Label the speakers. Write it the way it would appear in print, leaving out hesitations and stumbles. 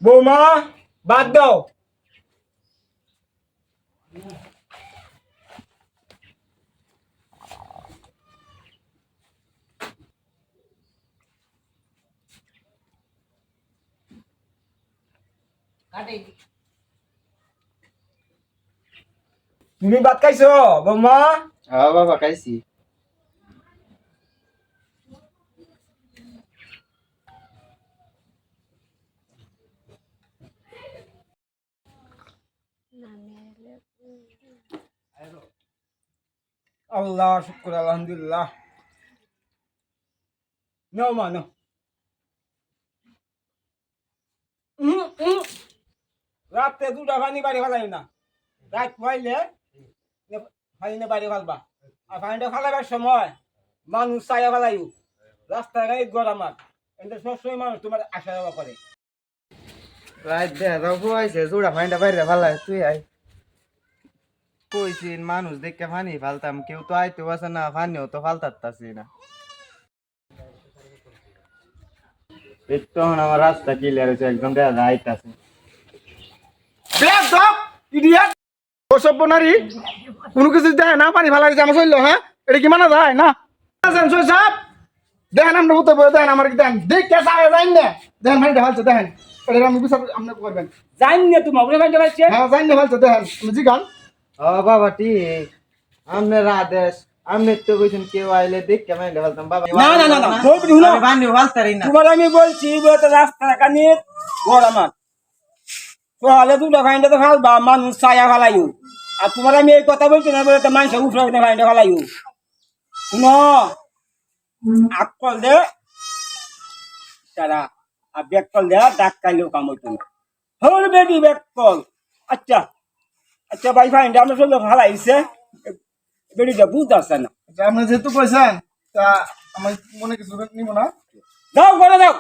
Speaker 1: বৌমা বাদ দাও। তুমি ভাত খাইছো বৌমা?
Speaker 2: হ্যাঁ বাবা খাইছি।
Speaker 1: আল্লাহ শুক্র আলহামদুলিল্লাহ। নাও মা নাও। রাতে দুটা পানি বাড়ি ফেলাই না, রাত পাইলে পানি বাড়ি ফেলবা। আর পানিটা ফেলাবার সময় মানুষ চাইয়া ফেলাইও রাস্তাঘাট গরমার, এটা সবসময় মানুষ তোমার আসা যাওয়া করে।
Speaker 2: রাত দেখা খুয়াইছে জোড়া ফাইনটা বাইরে ফালাই তুই আই কইছিন মানুষ দেখে ফানি ফালতাম, কেউ তো আইতে আসে না, ফানিও তো ফালতারতাছি না। তখন আমার রাস্তা ক্লিয়ার হয়েছে, একদম দেখা যায় আইতাছে।
Speaker 1: অসভ্য নারী কোনো কিছু দেখে না, পানি ফেলা গেছে আমার শরীর। হ্যাঁ, এটা কি মানা যায় না? দেখেন আমরা উত্তর বলে দেখেন আমার কি দেখেন দেখে সারা যাই না, দেখেন পানিটা ফেলছে দেখেন, এটা আমি বিচার আপনি করবেন। জানি না তুমি ওপরে পানিটা ফেলছে। হ্যাঁ জানি না ফেলছে দেখেন, তুমি জিগান।
Speaker 2: ও বাবা ঠিক, আপনার আদেশ, আপনি তো কইছেন কেউ আইলে দেখে ফাইনটা ফালতাম বাবা।
Speaker 1: না না না না,
Speaker 2: ফানিও ফালতারি না।
Speaker 1: তোমার আমি বলছি রাস্তা কানে গরমার তাহলে দুটা ফাইনটা তো ফেলবা, মানুষ ছায়া ফেলাইও। আর তোমার আমি এই কথা বলছি না বলে মানুষ উঠে ফাইনটা ফেলাইও। শুনো, আকল দে তারা আর ব্যাক কল দেয়া ডাক কাইলেও কাম হইতো না। হল বেডি ব্যাক কল। আচ্ছা আচ্ছা ভাই ফাইনটা আমরা সব ফেলাইছে, বেডিটা বুঝতে আসছে না।
Speaker 3: আপনি যেহেতু কইছেন তা আমার মনে কিছু নিব না।
Speaker 1: দাও করে দাও।